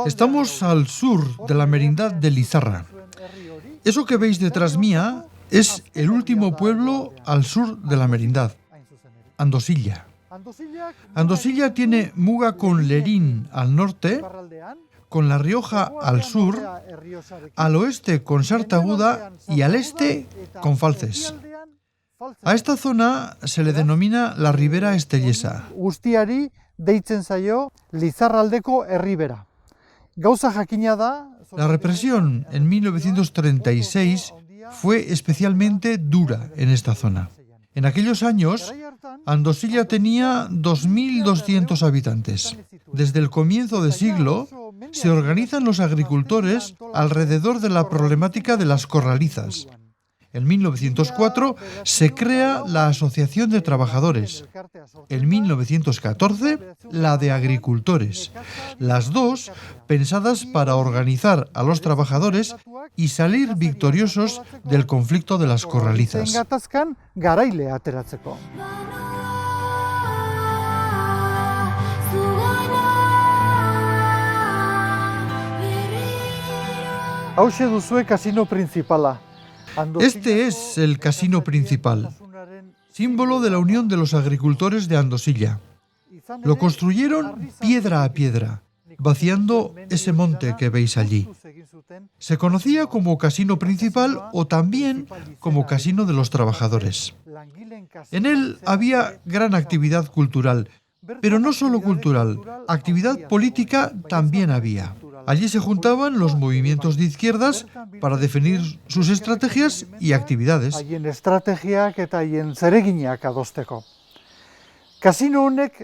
Estamos al sur de la merindad de Lizarra. Eso que veis detrás mía es el último pueblo al sur de la merindad, Andosilla. Andosilla tiene muga con Lerín al norte, con La Rioja al sur, al oeste con Sartaguda y al este con Falces. A esta zona se le denomina la Ribera Estellesa. Guztiari deitzen zaio Lizarraldeko herribera. Gauza jakina da... La represión en 1936 fue especialmente dura en esta zona. En aquellos años, Andosilla tenía 2.200 habitantes. Desde el comienzo de siglo, se organizan los agricultores alrededor de la problemática de las corralizas. En 1904 se crea la Asociación de Trabajadores. En 1914, la de Agricultores. Las dos pensadas para organizar a los trabajadores y salir victoriosos del conflicto de las corralizas. Hauxe duzue kasino principala. Este es el casino principal, símbolo de la unión de los agricultores de Andosilla. Lo construyeron piedra a piedra, vaciando ese monte que veis allí. Se conocía como casino principal o también como casino de los trabajadores. En él había gran actividad cultural, pero no solo cultural, actividad política también había. Allí se juntaban los movimientos de izquierdas para definir sus estrategias y actividades.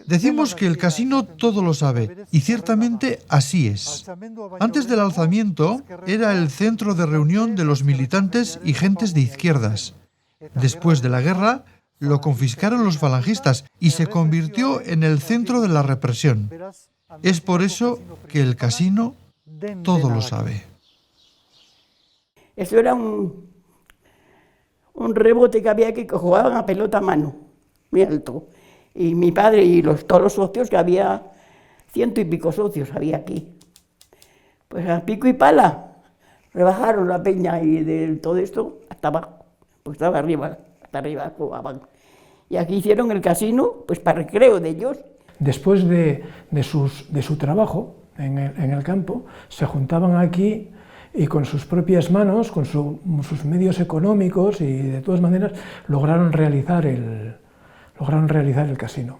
Decimos que el casino todo lo sabe, y ciertamente así es. Antes del alzamiento, era el centro de reunión de los militantes y gentes de izquierdas. Después de la guerra, lo confiscaron los falangistas y se convirtió en el centro de la represión. Es por eso que el casino todo lo sabe. Eso era un rebote que había que jugaban a pelota a mano, muy alto. Y mi padre y todos los socios, que había 100 y pico socios había aquí. Pues a pico y pala rebajaron la peña y de todo esto hasta abajo, pues estaba arriba, hasta arriba jugaban. Y aquí hicieron el casino, pues para recreo de ellos. Después de su trabajo en el campo, se juntaban aquí y con sus propias manos, con sus medios económicos y de todas maneras lograron realizar el casino.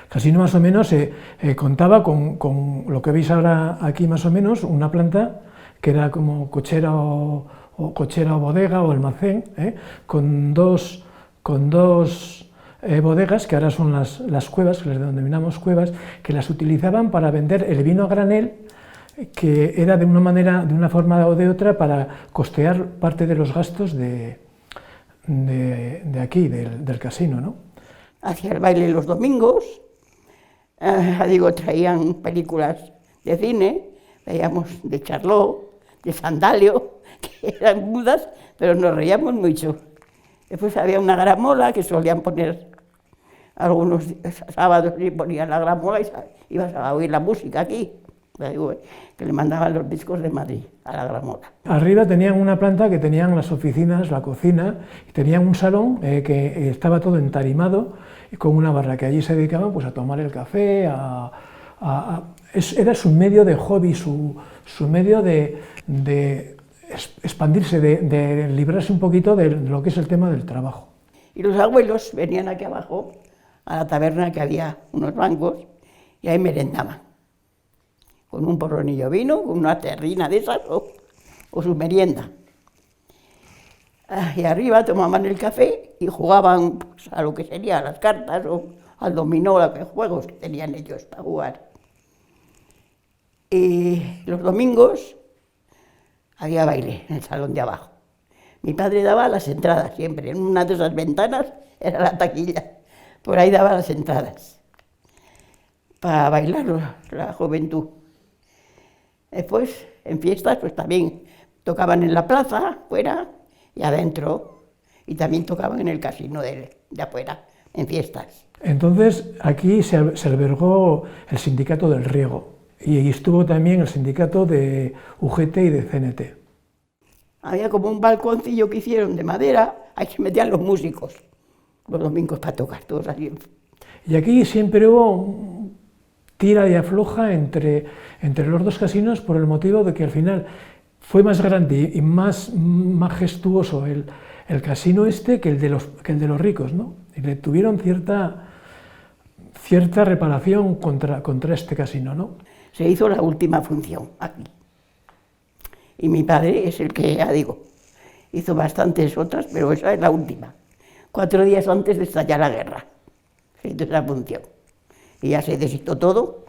El casino más o menos contaba con lo que veis ahora aquí más o menos, una planta que era como cochera o bodega o almacén, con dos bodegas, que ahora son las cuevas, que les denominamos cuevas, que las utilizaban para vender el vino a granel, que era de una forma o de otra para costear parte de los gastos de aquí, del casino, ¿no? Hacía el baile los domingos, traían películas de cine, veíamos de Charlot, de Sandalio, que eran mudas, pero nos reíamos mucho. Después había una gramola que solían poner algunos sábados, y ponían la gramola y ibas a oír la música aquí, que le mandaban los discos de Madrid a la gramola. Arriba tenían una planta que tenían las oficinas, la cocina, y tenían un salón que estaba todo entarimado y con una barra, que allí se dedicaban pues a tomar el café, era su medio de hobby, su medio de expandirse, de librarse un poquito de lo que es el tema del trabajo. Y los abuelos venían aquí abajo, a la taberna, que había unos bancos, y ahí merendaban, con un porronillo de vino, con una terrina de esas, o su merienda. Y arriba tomaban el café y jugaban pues, a lo que sería las cartas, o al dominó, a los juegos que tenían ellos para jugar. Y los domingos había baile en el salón de abajo. Mi padre daba las entradas siempre, en una de esas ventanas era la taquilla, por ahí daba las entradas para bailar la juventud. Después, en fiestas, pues también tocaban en la plaza, fuera y adentro, y también tocaban en el casino de afuera, en fiestas. Entonces aquí se albergó el sindicato del riego y estuvo también el sindicato de UGT y de CNT. Había como un balconcillo que hicieron de madera, ahí se metían los músicos los domingos para tocar, todos allí. Y aquí siempre hubo tira y afloja entre los dos casinos por el motivo de que al final fue más grande y más majestuoso el casino este que el de los ricos, ¿no? Y le tuvieron cierta reparación contra este casino, ¿no? Se hizo la última función aquí. Y mi padre es el que, ya digo, hizo bastantes otras, pero esa es la última. 4 días antes de estallar la guerra se hizo esa función. Y ya se deshizo todo.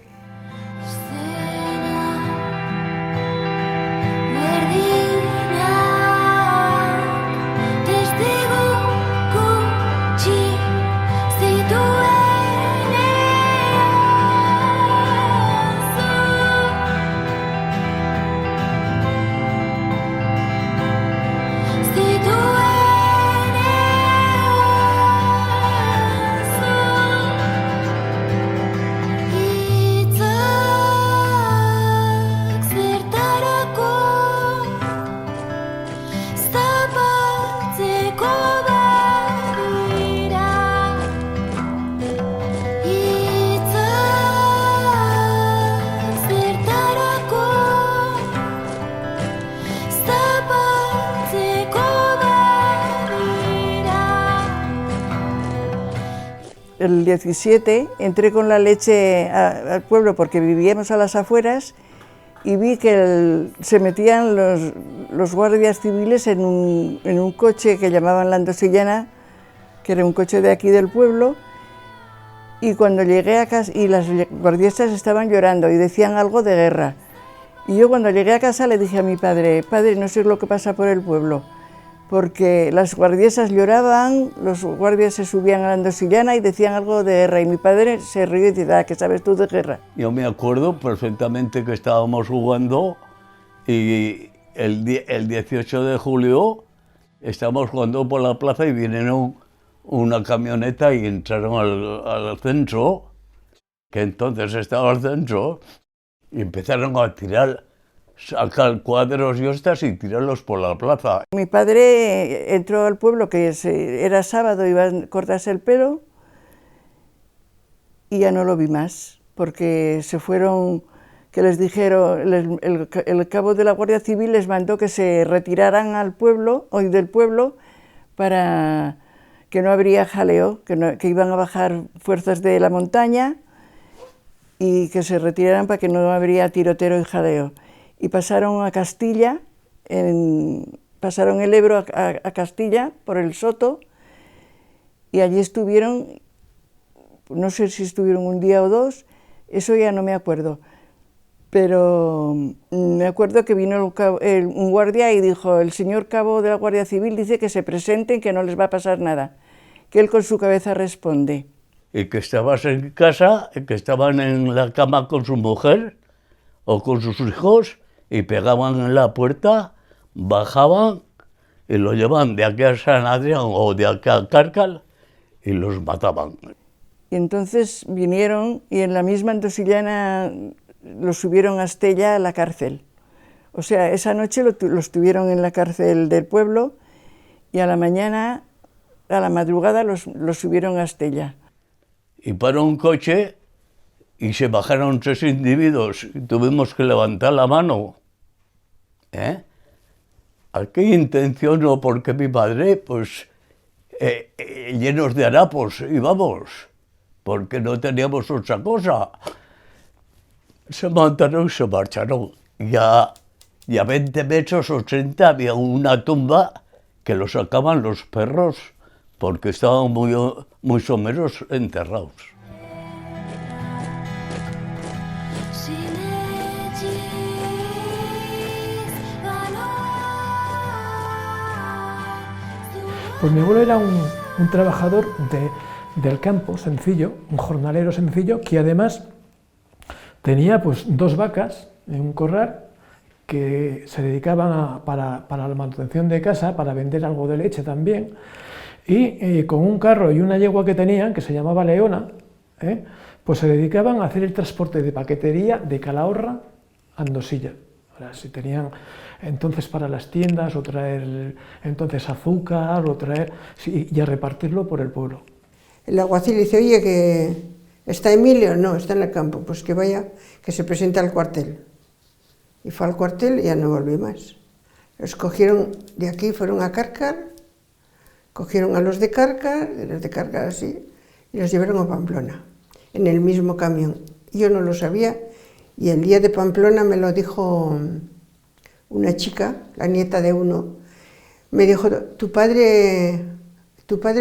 El 17 entré con la leche al pueblo porque vivíamos a las afueras y vi que se metían los guardias civiles en un coche que llamaban la Andosillana, que era un coche de aquí del pueblo, y cuando llegué a casa, y las guardiesas estaban llorando y decían algo de guerra. Y yo cuando llegué a casa le dije a mi padre, padre, no sé lo que pasa por el pueblo, porque las guardiesas lloraban, los guardias se subían a la Andosillana y decían algo de guerra, y mi padre se rió y dice, ¿qué sabes tú de guerra? Yo me acuerdo perfectamente que estábamos jugando y el 18 de julio estábamos jugando por la plaza y vinieron una camioneta y entraron al centro, que entonces estaba al centro, y empezaron a tirar, sacar cuadros y hostas y tirarlos por la plaza. Mi padre entró al pueblo, que era sábado, iba a cortarse el pelo, y ya no lo vi más, porque se fueron, que les dijeron, el cabo de la Guardia Civil les mandó que se retiraran al pueblo, hoy del pueblo, para que no habría jaleo, que iban a bajar fuerzas de la montaña y que se retiraran para que no habría tiroteo y jaleo. Y pasaron a Castilla, pasaron el Ebro a Castilla por el Soto, y allí estuvieron, no sé si estuvieron un día o dos, eso ya no me acuerdo, pero me acuerdo que vino un guardia y dijo, el señor cabo de la Guardia Civil dice que se presenten, que no les va a pasar nada, que él con su cabeza responde. Y que estabas en casa, que estaban en la cama con su mujer o con sus hijos, y pegaban en la puerta, bajaban y lo llevaban de aquí a San Adrián o de aquí a Cárcal y los mataban. Y entonces vinieron y en la misma Andosillana los subieron a Estella a la cárcel. O sea, esa noche los tuvieron en la cárcel del pueblo y a la mañana, a la madrugada, los subieron a Estella. Y paró un coche y se bajaron 3 individuos y tuvimos que levantar la mano. ¿A qué intención? No, porque mi padre, pues, llenos de harapos íbamos, porque no teníamos otra cosa. Se montaron y se marcharon. Ya 20 metros o 30 había una tumba que lo sacaban los perros porque estaban muy someros enterrados. Pues mi abuelo era un trabajador del campo sencillo, un jornalero sencillo, que además tenía pues 2 vacas en un corral que se dedicaban para la manutención de casa, para vender algo de leche también, y con un carro y una yegua que tenían, que se llamaba Leona, pues se dedicaban a hacer el transporte de paquetería de Calahorra a Andosilla. Ahora, si tenían entonces para las tiendas, o traer entonces azúcar, o traer, sí, y a repartirlo por el pueblo. El alguacil dice, oye, que ¿está Emilio? No, está en el campo, pues que vaya, que se presente al cuartel. Y fue al cuartel y ya no volví más. Los cogieron de aquí, fueron a Cárcar, cogieron a los de Cárcar así, y los llevaron a Pamplona, en el mismo camión. Yo no lo sabía, y el día de Pamplona me lo dijo una chica, la nieta de uno, me dijo, tu padre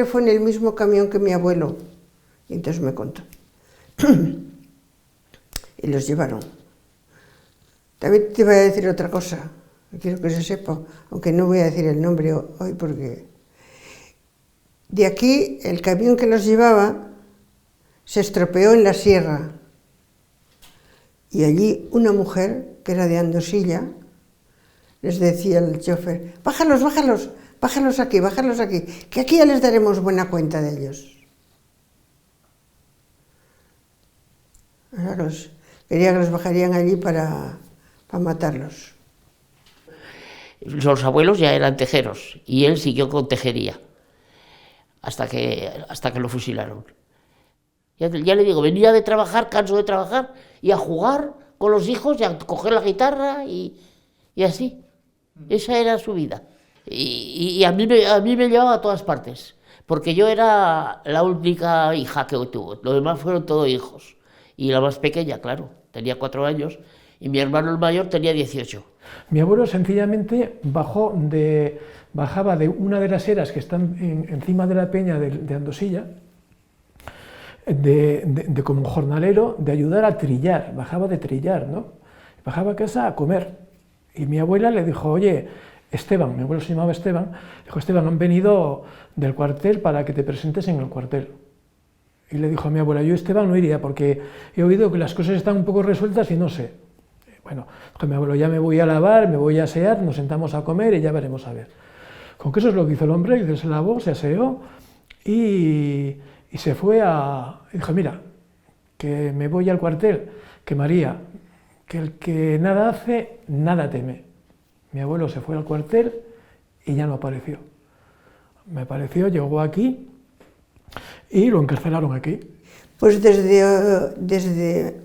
fue en el mismo camión que mi abuelo. Y entonces me contó. Y los llevaron. También te voy a decir otra cosa, quiero que se sepa, aunque no voy a decir el nombre hoy porque... De aquí, el camión que los llevaba se estropeó en la sierra. Y allí una mujer, que era de Andosilla, les decía al chofer, bájalos, bájalos, bájalos aquí, que aquí ya les daremos buena cuenta de ellos. Quería que los bajarían allí para matarlos. Los abuelos ya eran tejeros y él siguió con tejería hasta que lo fusilaron. Ya le digo, venía de trabajar, canso de trabajar, y a jugar con los hijos y a coger la guitarra y así. Esa era su vida. Y a mí me llevaba a todas partes, porque yo era la única hija que tuvo, los demás fueron todos hijos. Y la más pequeña, claro, tenía 4 años, y mi hermano el mayor tenía 18. Mi abuelo sencillamente bajaba de una de las eras que están encima de la peña de Andosilla, como jornalero, de ayudar a trillar, bajaba de trillar, ¿no? Bajaba a casa a comer. Y mi abuela le dijo, oye, Esteban, mi abuelo se llamaba Esteban, dijo, Esteban, han venido del cuartel para que te presentes en el cuartel. Y le dijo a mi abuela, yo Esteban no iría porque he oído que las cosas están un poco resueltas y no sé. Bueno, dijo mi abuelo, ya me voy a lavar, me voy a asear, nos sentamos a comer y ya veremos a ver. Con que eso es lo que hizo el hombre, que se lavó, se aseó y se fue dijo, mira, que me voy al cuartel, que María, que el que nada hace, nada teme. Mi abuelo se fue al cuartel y ya no apareció. Me apareció, llegó aquí y lo encarcelaron aquí. Pues desde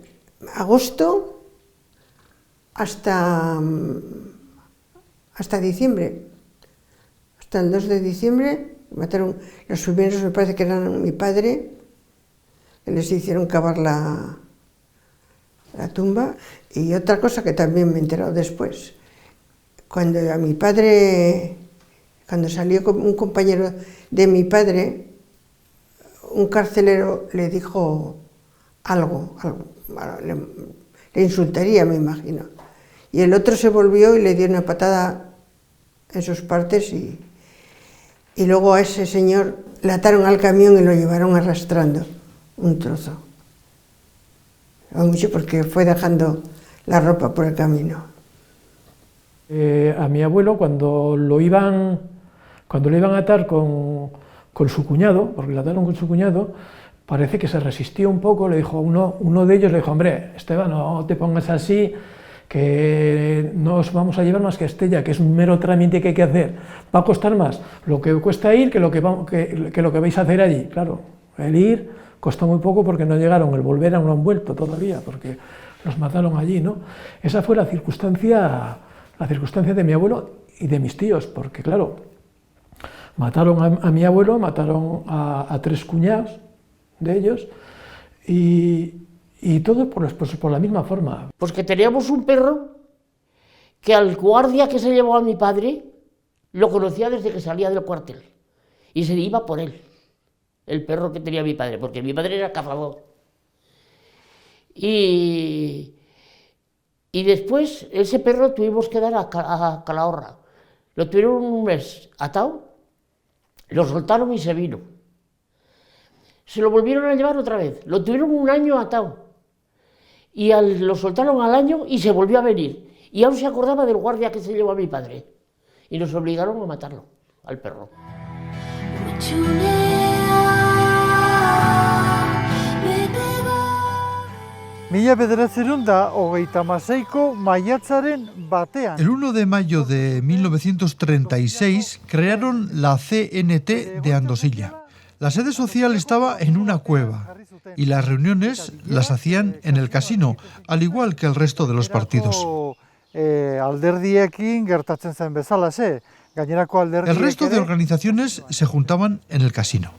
agosto hasta diciembre. Hasta el 2 de diciembre mataron los primeros, me parece que eran mi padre, que les hicieron cavar la tumba. Y otra cosa que también me he enterado después, cuando a mi padre, cuando salió con un compañero de mi padre, un carcelero le dijo algo le insultaría, me imagino. Y el otro se volvió y le dio una patada en sus partes y luego a ese señor le ataron al camión y lo llevaron arrastrando un trozo. Mucho porque fue dejando la ropa por el camino. A mi abuelo cuando lo iban a atar con su cuñado, porque lo ataron con su cuñado, parece que se resistió un poco, le dijo uno de ellos, le dijo, hombre, Esteban, no te pongas así, que no os vamos a llevar más que a Estella, que es un mero trámite que hay que hacer, va a costar más lo que cuesta ir que lo que vais a hacer allí. Claro, el ir costó muy poco porque no llegaron, el volver aún no han vuelto todavía, porque los mataron allí, ¿no? Esa fue la circunstancia de mi abuelo y de mis tíos, porque claro, mataron a mi abuelo, mataron a 3 cuñados de ellos, y todo por la misma forma. Pues que teníamos un perro que al guardia que se llevó a mi padre lo conocía desde que salía del cuartel y se iba por él, el perro que tenía mi padre, porque mi padre era cazador. Y después ese perro tuvimos que dar a Calahorra. Lo tuvieron un mes atado, lo soltaron y se vino. Se lo volvieron a llevar otra vez, lo tuvieron un año atado. Y lo soltaron al año y se volvió a venir. Y aún se acordaba del guardia que se llevó a mi padre. Y nos obligaron a matarlo, al perro. Mila bederatziehun eta hogeita hamaseiko maiatzaren batean. El 1 de mayo de 1936 crearon la CNT de Andosilla. La sede social estaba en una cueva y las reuniones las hacían en el casino, al igual que el resto de los partidos. Alderdiekin gertatzen zen bezalaxe, gainerako alderdiek El resto de ere, organizaciones se juntaban en el casino.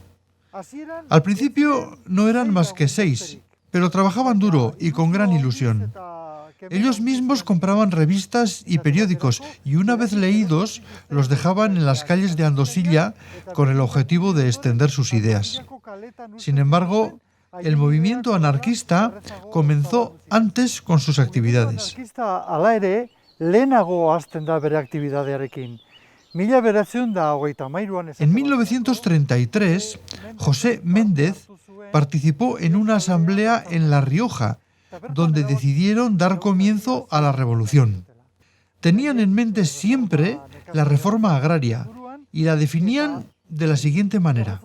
Al principio no eran más que 6, pero trabajaban duro y con gran ilusión. Ellos mismos compraban revistas y periódicos y una vez leídos los dejaban en las calles de Andosilla con el objetivo de extender sus ideas. Sin embargo, el movimiento anarquista comenzó antes con sus actividades. Anarkista ala ere, lehenago hasten da bere aktibidadearekin. Mila bederatziehun eta hogeita hamairuan En 1933, José Méndez participó en una asamblea en La Rioja, donde decidieron dar comienzo a la revolución. Tenían en mente siempre la reforma agraria y la definían de la siguiente manera.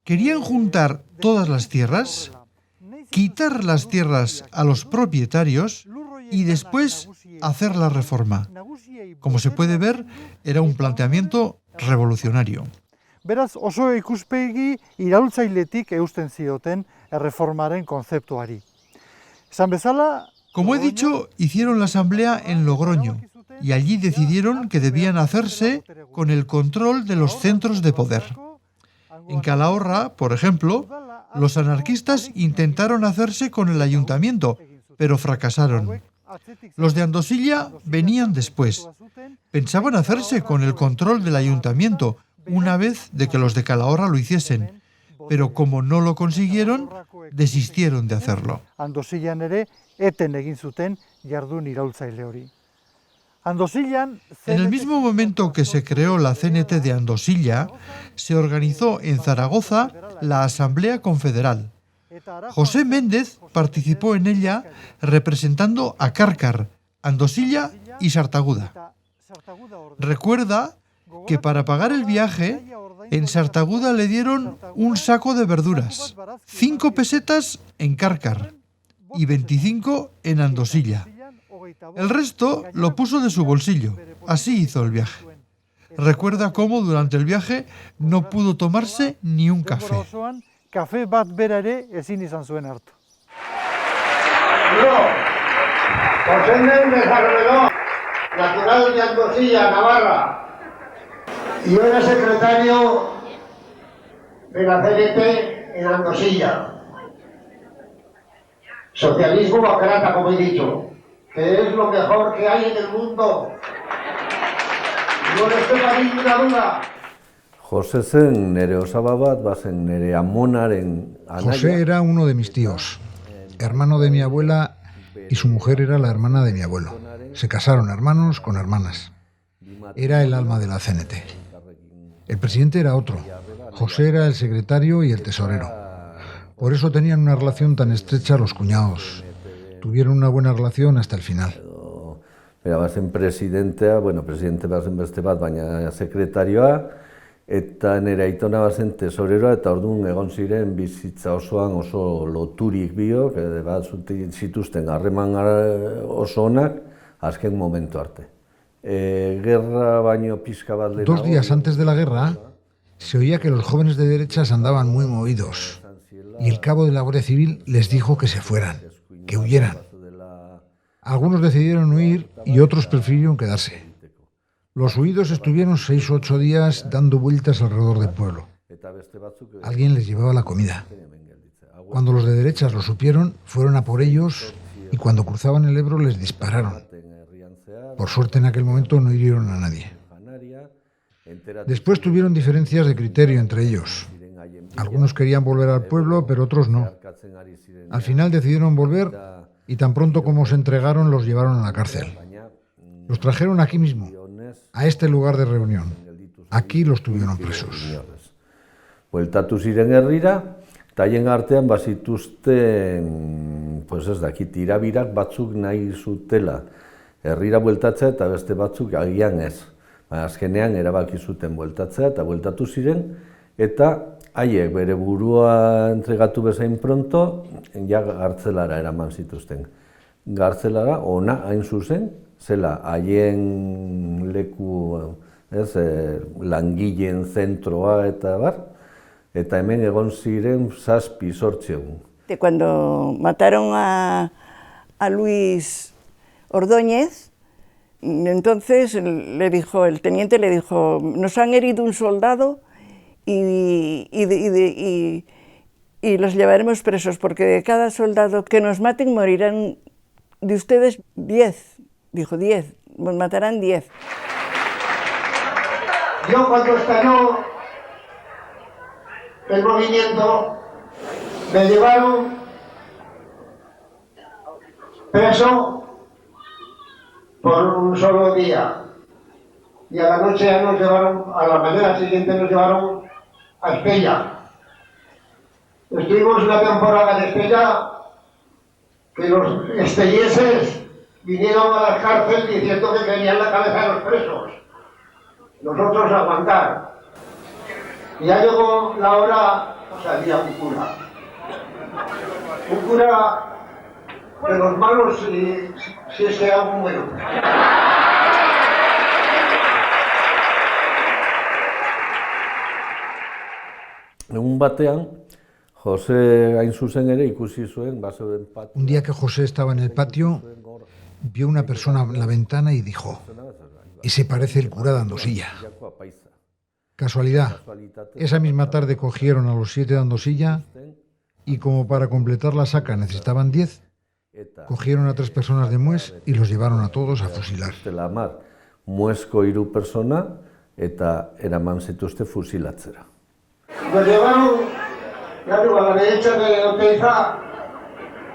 Querían juntar todas las tierras, quitar las tierras a los propietarios y después hacer la reforma. Como se puede ver, era un planteamiento revolucionario. Beraz, oso ikuspegi iraultzailetik eusten zioten erreformaren kontzeptuari. Esan bezala, Como he dicho, hicieron la asamblea en Logroño y allí decidieron que debían hacerse con el control de los centros de poder. En Calahorra, por ejemplo, los anarquistas intentaron hacerse con el ayuntamiento, pero fracasaron. Los de Andosilla venían después. Pensaban hacerse con el control del ayuntamiento una vez de que los de Calahorra lo hiciesen, pero como no lo consiguieron, desistieron de hacerlo. Andosillan ere eten egin zuten jardun iraultzaile hori. Andosillan En el mismo momento que se creó la CNT de Andosilla, se organizó en Zaragoza la Asamblea Confederal. José Méndez participó en ella representando a Cárcar, Andosilla y Sartaguda. Recuerda que para pagar el viaje, en Sartaguda le dieron un saco de verduras, 5 pesetas en Cárcar y 25 en Andosilla. El resto lo puso de su bolsillo. Así hizo el viaje. Recuerda cómo durante el viaje no pudo tomarse ni un café. Kafe bat bera ere ezin izan zuen hartu. Yo, José Méndez Arredondo, natural de Andosilla, Navarra. Yo era secretario de la CNT en Andosilla. Socialismo demócrata, como he dicho, que es lo mejor que hay en el mundo. No les tenga ninguna duda. José zen nere osaba bat, bazen nere amonaren anaia. José era uno de mis tíos, hermano de mi abuela, y su mujer era la hermana de mi abuelo. Se casaron hermanos con hermanas. Era el alma de la CNT. El presidente era otro. José era el secretario y el tesorero. Por eso tenían una relación tan estrecha los cuñados. Tuvieron una buena relación hasta el final. Bera, bazen presidentea, presidente bazen beste bat, baina sekretarioa, eta nire aitona bazen tesoreroa, eta orduan egon ziren bizitza osoan oso loturik biok, bat zituzten harreman oso onak, azken momentu arte. Guerra baino pizka bat lehenago. 2 días antes de la guerra, se oía que los jóvenes de derechas andaban muy movidos, y el cabo de la Guardia Civil les dijo que se fueran, que huyeran. Algunos decidieron huir y otros prefirieron quedarse. Los huidos estuvieron 6 o 8 días dando vueltas alrededor del pueblo. Alguien les llevaba la comida. Cuando los de derechas lo supieron, fueron a por ellos y cuando cruzaban el Ebro les dispararon. Por suerte en aquel momento no hirieron a nadie. Después tuvieron diferencias de criterio entre ellos. Algunos querían volver al pueblo, pero otros no. Al final decidieron volver y tan pronto como se entregaron los llevaron a la cárcel. Los trajeron aquí mismo, a este lugar de reunión. Aquí los tuvieron presos. Bueltatu ziren herrira, eta haien artean bazituzten, ez dakit, tirabirak batzuk nahi zutela herrira bueltatzea eta beste batzuk agian ez. Azkenean erabaki zuten bueltatzea eta bueltatu ziren, eta haiek bere burua entregatu bezain pronto, ja gartzelara eraman zituzten. Gartzelara, ona hain zuzen, zela haien leku, langileen zentroa eta bar, eta hemen egon ziren 7-8 egun. Cuando mataron a Luis Ordóñez, entonces el teniente le dijo, nos han herido un soldado y los llevaremos presos, porque de cada soldado que nos maten morirán de ustedes 10. Dijo 10, nos matarán 10. Yo cuando estalló el movimiento, me llevaron preso por un solo día. Y a la noche ya nos llevaron, a la mañana siguiente nos llevaron a Estella. Estuvimos una temporada en Estella que los estelleses vinieron a la cárcel diciendo que querían la cabeza de los presos. Nosotros aguantar. Y ya llegó la hora, salía un cura. Un cura de los malos, si es que era un bueno. Egun batean, José hain zuzen ere ikusi zuen bazeuden patio. Un día que José estaba en el patio, vio una persona en la ventana y dijo, ese parece el cura de Andosilla. Casualidad, esa misma tarde cogieron a los 7 de Andosilla y como para completar la saca necesitaban 10, cogieron a 3 personas de Mues y los llevaron a todos a fusilar. Muesko 3 persona eta eraman zituzte fusilatzera. Nos llevaron, ya digo, a la derecha de Oteiza,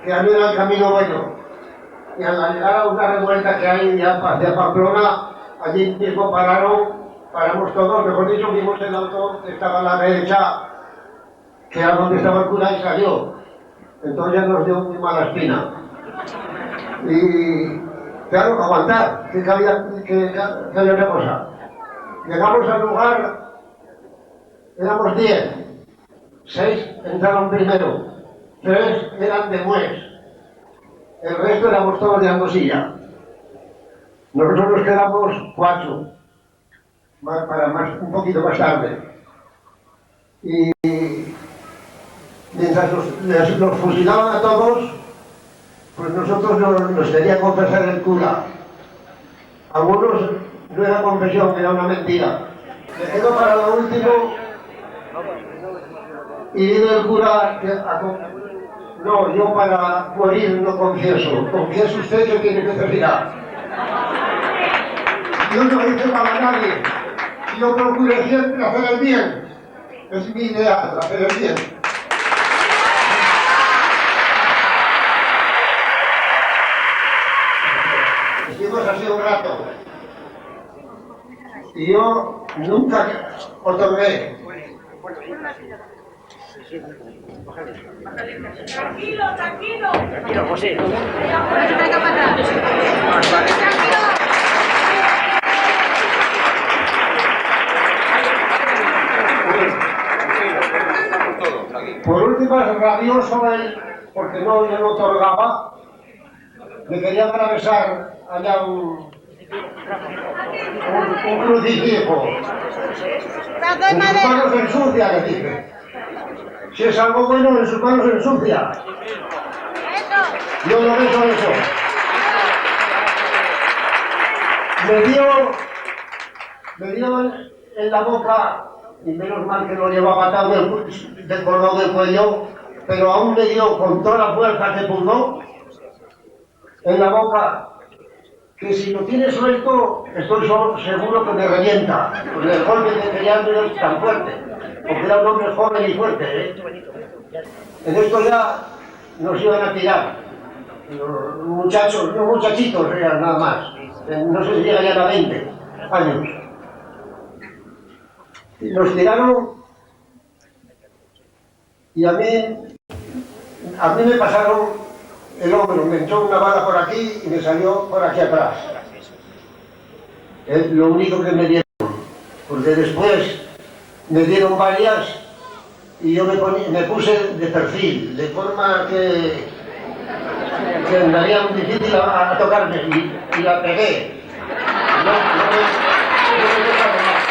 que había era el camino bueno. Y al llegar a una revuelta que hay ya hacia Pamplona, allí mismo paramos todos, mejor dicho, vimos el auto que estaba a la derecha, que era donde estaba el cura y salió. Entonces ya nos dio muy mala espina. Y claro, aguantar, que había otra cosa. Llegamos al lugar. Éramos 10, 6 entraron primero, 3 eran de Mues, el resto éramos todos de Andosilla. Nosotros nos quedamos 4, un poquito más tarde. Y mientras los fusilaban a todos, pues nosotros nos quería confesar el cura. Algunos no era confesión, era una mentira. Me quedo para lo último. Y dice el cura, no, yo para morir no confieso. Confiese usted que tiene necesidad. Yo no hice para nadie. Yo procuré siempre hacer el bien. Es mi idea, hacer el bien. Estuvimos así un rato. Y yo nunca otorgué. Tranquilo, tranquilo. Tranquilo, José. Por último, rabioso él, porque yo no otorgaba, me quería atravesar allá un crucifijo. En sus manos se ensucia, le dije. Si es algo bueno, en sus manos se ensucia. Yo no beso eso. Me dio en la boca, y menos mal que lo llevaba atado del cordón del cuello, pero aún me dio con toda la fuerza que pudo en la boca, que si lo tiene suelto, estoy seguro que me revienta, porque el golpe que tenía no es tan fuerte, porque era un hombre joven y fuerte, En esto ya nos iban a tirar, los muchachos, los muchachitos eran nada más, no sé si llegan ya a 20 años. Y nos tiraron, y a mí me pasaron el hombro, me entró una bala por aquí y me salió por aquí atrás. Es lo único que me dieron, porque después me dieron varias y yo me puse de perfil, de forma que me haría muy difícil a tocarme y la pegué. No me tocaba más.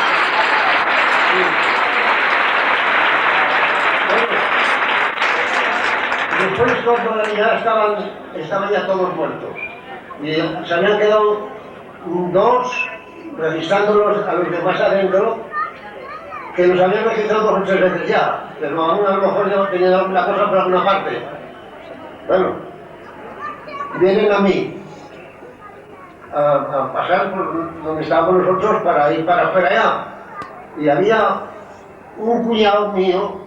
Después cuando ya estaban ya todos muertos y se habían quedado dos registrándolos a los demás adentro, que los habían registrado 2 o 3 veces ya, pero aún a lo mejor ya tenía la cosa por alguna parte. Bueno, vienen a mí a pasar por donde estábamos nosotros para ir para afuera allá. Y había un cuñado mío,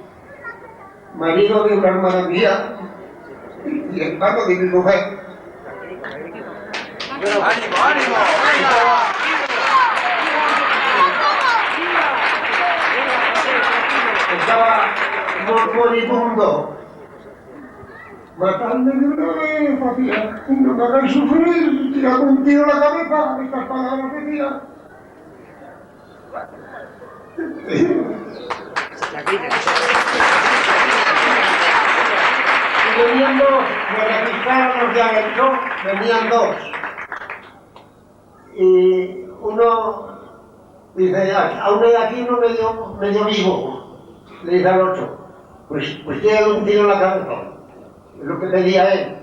marido de una hermana mía y hermano de mi mujer. ¡Ánimo, ánimo! Estaba moribundo. Matadme de una vez, Matías, no me hagáis sufrir, tirad un tiro a la cabeza, estas palabras decía. Y venían dos, me registraron los de adentro, venían dos. Y uno dice, a uno de aquí uno medio vivo, le dice al otro, pues tiene un tiro en la cabeza, es lo que pedía él.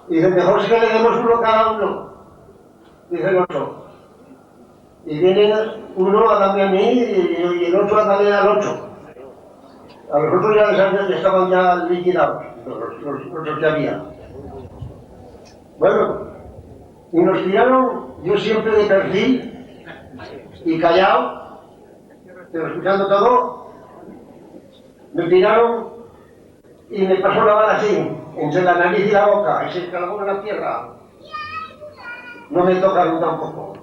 Y dice, mejor es que le demos uno cada uno, dice el otro. Y viene uno a darme a mí y el otro a darle al otro. A los otros ya estaban ya liquidados, los otros que había. Bueno, y nos tiraron, yo siempre de perfil y callado, pero escuchando todo, me tiraron y me pasó la bala así, entre la nariz y la boca, y se clavó en la tierra. No me tocaron tampoco.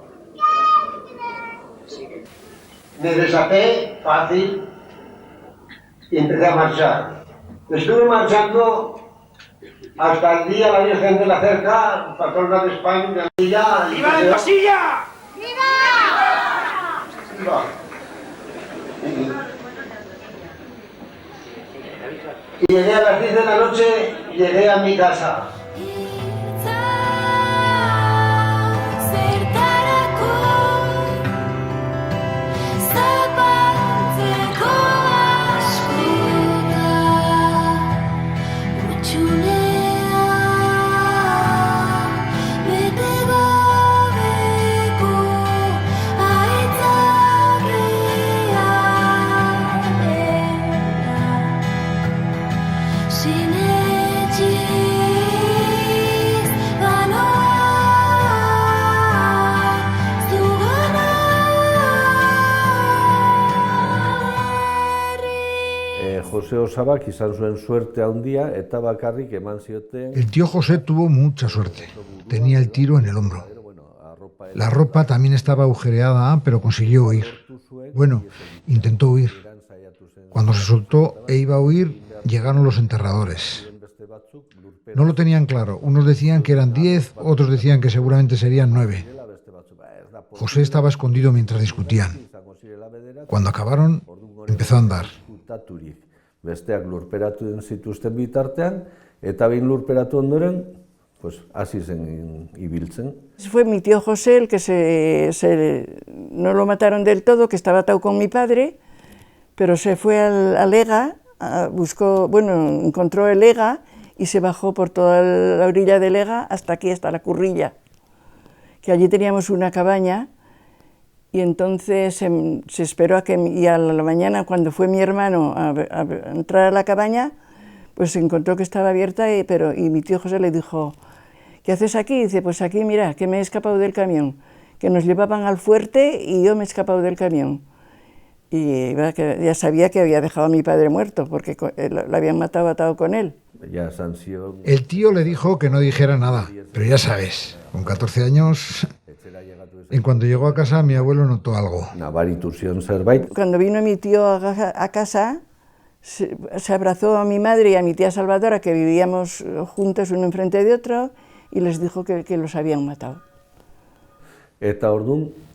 Me desaté fácil y empecé a marchar. Estuve marchando hasta el día la Virgen de la Cerca, patrona de España, de Anilla. ¡Viva la Tosilla! ¡Viva! Y llegué a las 10 de la noche, llegué a mi casa. José Osabak izan zuen suerte handia eta bakarrik eman zioten. El tío José tuvo mucha suerte. Tenía el tiro en el hombro. La ropa también estaba agujereada, pero consiguió huir. Bueno, intentó huir. Cuando se soltó e iba a huir, llegaron los enterradores. No lo tenían claro. Unos decían que eran 10, otros decían que seguramente serían 9. José estaba escondido mientras discutían. Cuando acabaron, empezó a andar. Besteak lurperatu zituzten bitartean, eta behin lurperatu ondoren, pues hasi zen ibiltzen. Fue mi tío José el que no lo mataron del todo, que estaba atado con mi padre, pero se fue al Ega, encontró el Ega y se bajó por toda la orilla del Ega hasta aquí, hasta la Currilla, que allí teníamos una cabaña. Y entonces se esperó y a la mañana, cuando fue mi hermano a entrar a la cabaña, pues se encontró que estaba abierta, y mi tío José le dijo, ¿qué haces aquí? Y dice, pues aquí, mira, que me he escapado del camión, que nos llevaban al fuerte y yo me he escapado del camión. Y ya sabía que había dejado a mi padre muerto, porque lo habían matado atado con él. El tío le dijo que no dijera nada, pero ya sabes, con 14 años... En cuanto llegó a casa, mi abuelo notó algo. Cuando vino mi tío a casa, se abrazó a mi madre y a mi tía Salvadora, que vivíamos juntos uno enfrente de otro, y les dijo que los habían matado.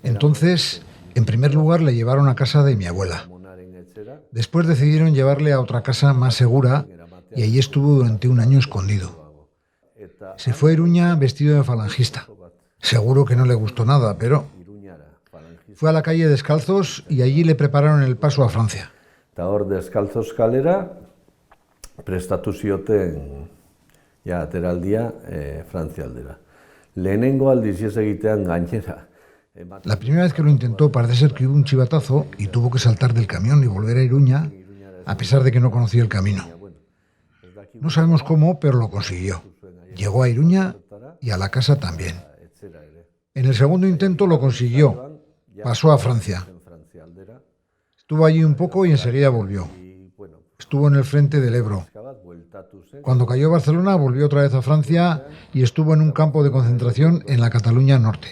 Entonces, En primer lugar, le llevaron a casa de mi abuela. Después decidieron llevarle a otra casa más segura y allí estuvo durante un año escondido. Se fue a Iruña vestido de falangista. Seguro que no le gustó nada, pero fue a la calle descalzos y allí le prepararon el paso a Francia. Eta hor deskaltzos kalera, prestatu zioten ja ateraldia Frantzia aldera. Lehenengo aldiz ez egitean gainera. La primera vez que lo intentó parece ser que hubo un chivatazo y tuvo que saltar del camión y volver a Iruña, a pesar de que no conocía el camino. No sabemos cómo, pero lo consiguió. Llegó a Iruña y a la casa también. En el segundo intento lo consiguió. Pasó a Francia. Estuvo allí un poco y enseguida volvió. Estuvo en el frente del Ebro. Cuando cayó a Barcelona volvió otra vez a Francia y estuvo en un campo de concentración en la Cataluña norte.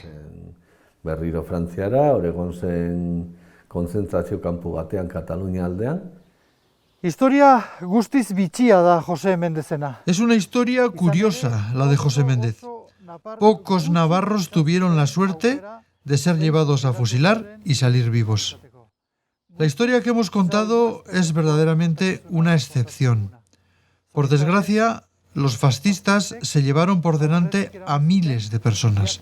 Berriro Frantziara, hor egon zen konzentrazio kanpo batean Katalunia aldean. Historia guztiz bitxia da José Méndezena. Es una historia curiosa la de José Méndez. Pocos navarros tuvieron la suerte de ser llevados a fusilar y salir vivos. La historia que hemos contado es verdaderamente una excepción. Por desgracia, los fascistas se llevaron por delante a miles de personas.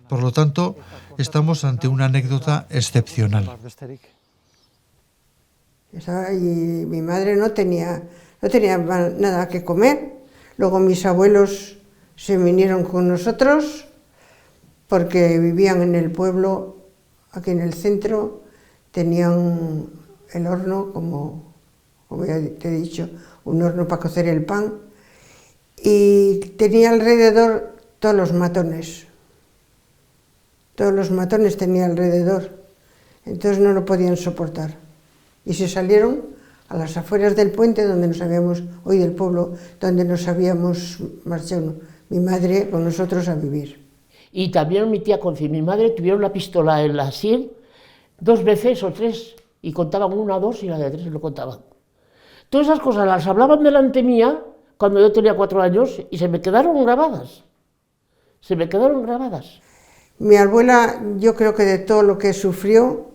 Por lo tanto, estamos ante una anécdota excepcional. Y mi madre no tenía nada que comer. Luego mis abuelos se vinieron con nosotros porque vivían en el pueblo, aquí en el centro, tenían el horno, como ya te he dicho, un horno para cocer el pan, y tenía alrededor todos los matones tenía alrededor, entonces no lo podían soportar. Y se salieron a las afueras del puente del pueblo, donde nos habíamos marchado, mi madre con nosotros a vivir. Y también mi tía Conci y mi madre tuvieron la pistola en la sien 2 veces o 3, y contaban 1, 2 y la de 3 lo contaban. Todas esas cosas las hablaban delante mía cuando yo tenía 4 años y se me quedaron grabadas. Mi abuela, yo creo que de todo lo que sufrió,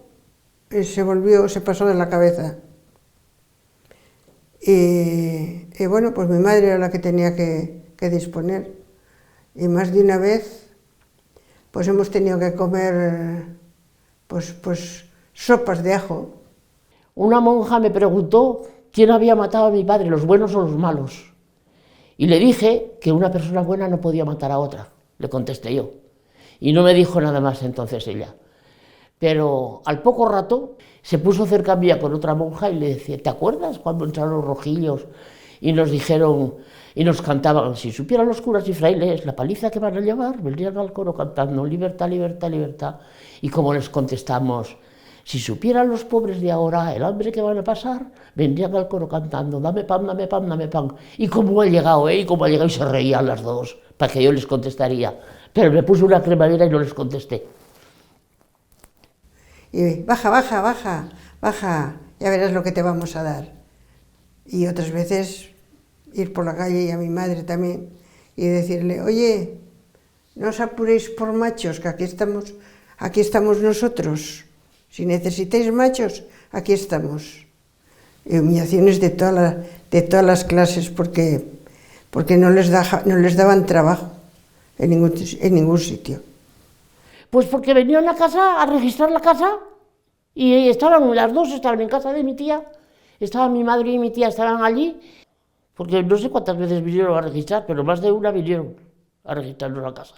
se pasó de la cabeza. Y bueno, pues mi madre era la que tenía que disponer. Y más de una vez, pues hemos tenido que comer pues sopas de ajo. Una monja me preguntó quién había matado a mi padre, los buenos o los malos. Y le dije que una persona buena no podía matar a otra, le contesté yo. Y no me dijo nada más entonces ella. Pero al poco rato se puso cerca mía con otra monja y le decía, ¿te acuerdas cuando entraron los rojillos y nos dijeron y nos cantaban, si supieran los curas y frailes la paliza que van a llevar, vendrían al coro cantando, libertad, libertad, libertad? Y como les contestamos, si supieran los pobres de ahora el hambre que van a pasar, vendrían al coro cantando, dame pan, dame pan, dame pan. Y como ha llegado, y se reían las dos, para que yo les contestaría. Pero me puse una cremallera y no les contesté. Y baja, ya verás lo que te vamos a dar. Y otras veces ir por la calle, y a mi madre también, y decirle, oye, no os apuréis por machos, que aquí estamos nosotros. Si necesitáis machos, aquí estamos. Y humillaciones de todas las clases, porque no les daban trabajo en ningún sitio. Pues porque venían a casa a registrar la casa y las dos estaban en casa de mi tía, estaban mi madre y mi tía estaban allí, porque no sé cuántas veces vinieron a registrar, pero más de una vinieron a registrarnos la casa.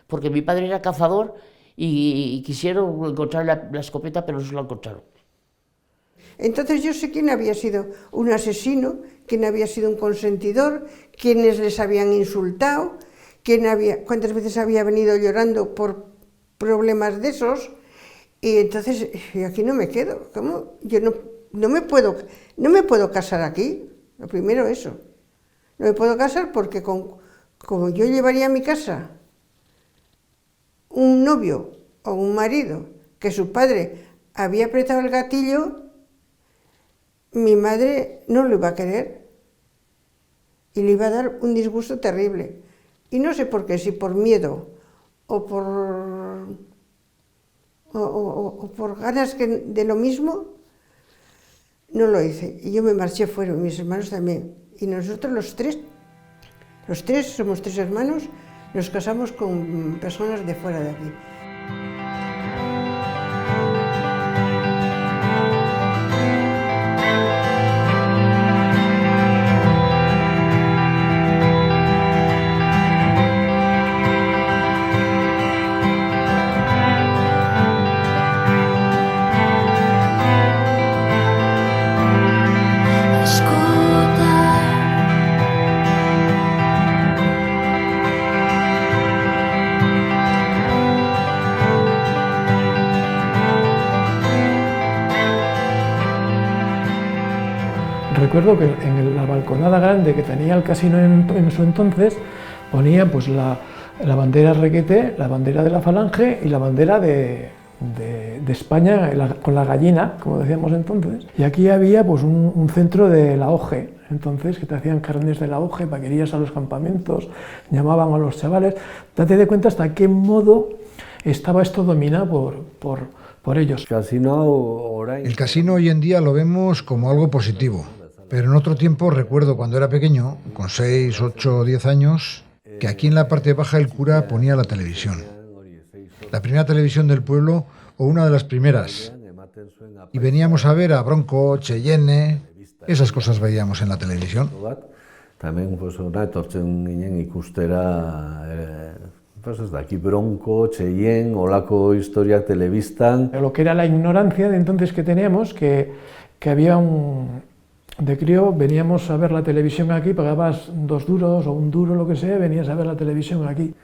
Porque mi padre era cazador y quisieron encontrar la escopeta, pero no se la encontraron. Entonces yo sé quién había sido un asesino, quién había sido un consentidor, quiénes les habían insultado, cuántas veces había venido llorando por problemas de esos, y entonces yo aquí no me quedo. ¿Cómo? Yo no me puedo casar aquí, lo primero eso. No me puedo casar porque como yo llevaría a mi casa un novio o un marido que su padre había apretado el gatillo, mi madre no lo iba a querer y le iba a dar un disgusto terrible. Y no sé por qué, si por miedo o o por ganas de lo mismo, no lo hice. Y yo me marché fuera, mis hermanos también. Y nosotros los tres, somos 3 hermanos, nos casamos con personas de fuera de aquí. Recuerdo que en la balconada grande que tenía el casino en su entonces ponía pues la bandera Requete, la bandera de la Falange y la bandera de España con la gallina, como decíamos entonces. Y aquí había pues un centro de la OGE, entonces, que te hacían carnes de la OGE para que irías a los campamentos, llamaban a los chavales. Date de cuenta hasta qué modo estaba esto dominado por ellos. El casino hoy en día lo vemos como algo positivo. Pero en otro tiempo recuerdo cuando era pequeño, con 6, 8 o 10 años, que aquí en la parte baja el cura ponía la televisión. La primera televisión del pueblo, o una de las primeras. Y veníamos a ver a Bronco, Cheyenne, esas cosas veíamos en la televisión. También pues etortzen ginen ikustera, pues ez daki Bronco, Cheyenne, olako historiak telebistan. Lo que era la ignorancia de entonces que teníamos, que había de crío veníamos a ver la televisión aquí, pagabas 2 duros o 1 duro, lo que sea, venías a ver la televisión aquí.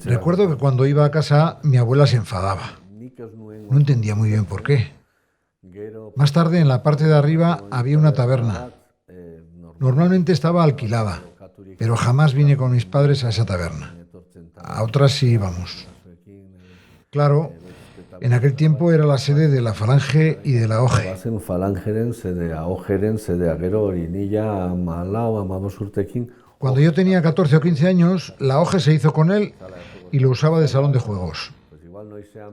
Recuerdo que cuando iba a casa mi abuela se enfadaba. No entendía muy bien por qué. Más tarde, en la parte de arriba, había una taberna. Normalmente estaba alquilada, pero jamás vine con mis padres a esa taberna. A otras sí íbamos. Claro, en aquel tiempo era la sede de la Falange y de la OGE. Cuando yo tenía 14 o 15 años, la OGE se hizo con él y lo usaba de salón de juegos.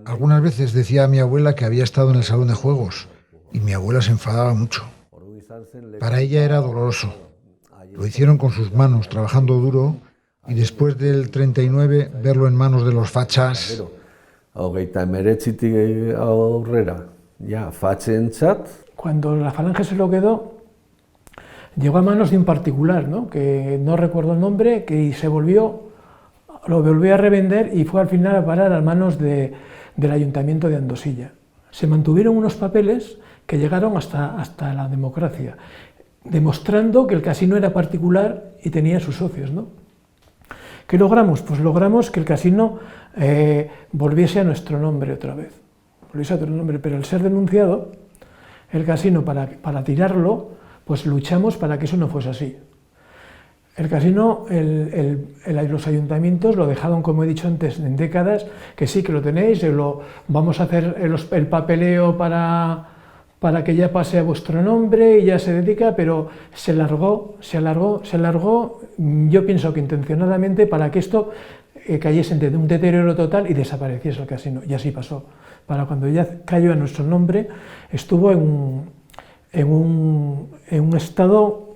Algunas veces decía a mi abuela que había estado en el salón de juegos y mi abuela se enfadaba mucho. Para ella era doloroso. Lo hicieron con sus manos, trabajando duro, y después del 39 verlo en manos de los fachas. Cuando la Falange se lo quedó, llegó a manos de un particular, ¿no? Que no recuerdo el nombre, que lo volvió a revender y fue al final a parar a manos del Ayuntamiento de Andosilla. Se mantuvieron unos papeles que llegaron hasta la democracia, demostrando que el casino era particular y tenía sus socios, ¿no? ¿Qué logramos? Pues logramos que el casino volviese a nuestro nombre otra vez, pero al ser denunciado, el casino para tirarlo, pues luchamos para que eso no fuese así. El casino, los ayuntamientos lo dejaron, como he dicho antes, en décadas, que sí, que lo tenéis, vamos a hacer el papeleo para que ya pase a vuestro nombre y ya se dedica, pero se alargó, yo pienso que intencionadamente, para que esto cayese en un deterioro total y desapareciese el casino, y así pasó. Para cuando ya cayó a nuestro nombre, estuvo en un estado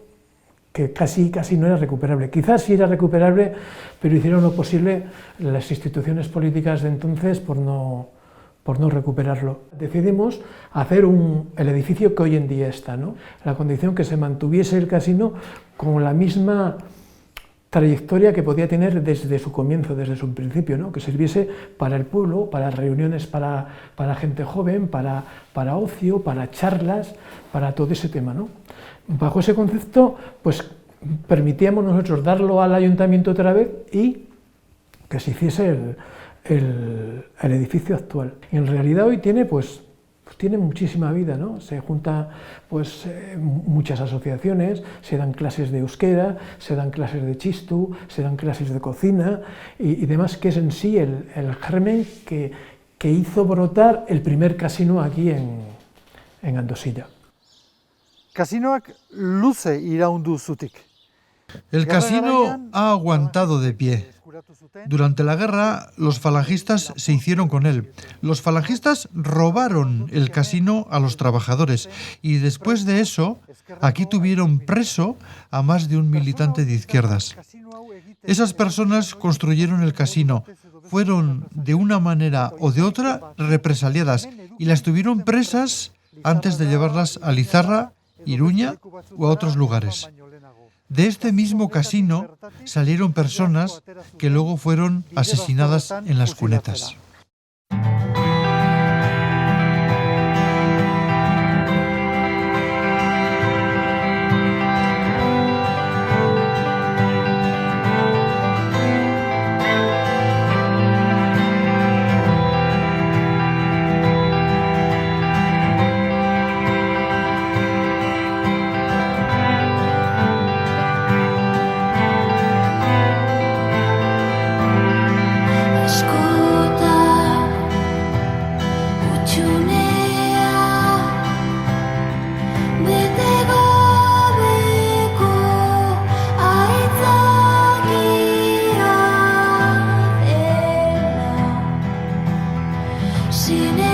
que casi no era recuperable. Quizás sí era recuperable, pero hicieron lo posible las instituciones políticas de entonces por no recuperarlo. Decidimos hacer el edificio que hoy en día está, ¿no? La condición que se mantuviese el casino con la misma trayectoria que podía tener desde su comienzo, desde su principio, ¿no? Que sirviese para el pueblo, para reuniones para gente joven, para ocio, para charlas, para todo ese tema, ¿no? Bajo ese concepto, pues permitíamos nosotros darlo al ayuntamiento otra vez y que se hiciese el edificio actual. En realidad hoy tiene muchísima vida, ¿no? Se juntan muchas asociaciones, se dan clases de euskera, se dan clases de chistu, se dan clases de cocina y demás, que es en sí el germen que hizo brotar el primer casino aquí en Andosilla. Kasinoak luze iraundu zutik. El casino ha aguantado de pie. Durante la guerra, los falangistas se hicieron con él. Los falangistas robaron el casino a los trabajadores y después de eso, aquí tuvieron preso a más de un militante de izquierdas. Esas personas construyeron el casino, fueron de una manera o de otra represaliadas y las tuvieron presas antes de llevarlas a Lizarra, Iruña o a otros lugares. De este mismo casino salieron personas que luego fueron asesinadas en las cunetas. Sin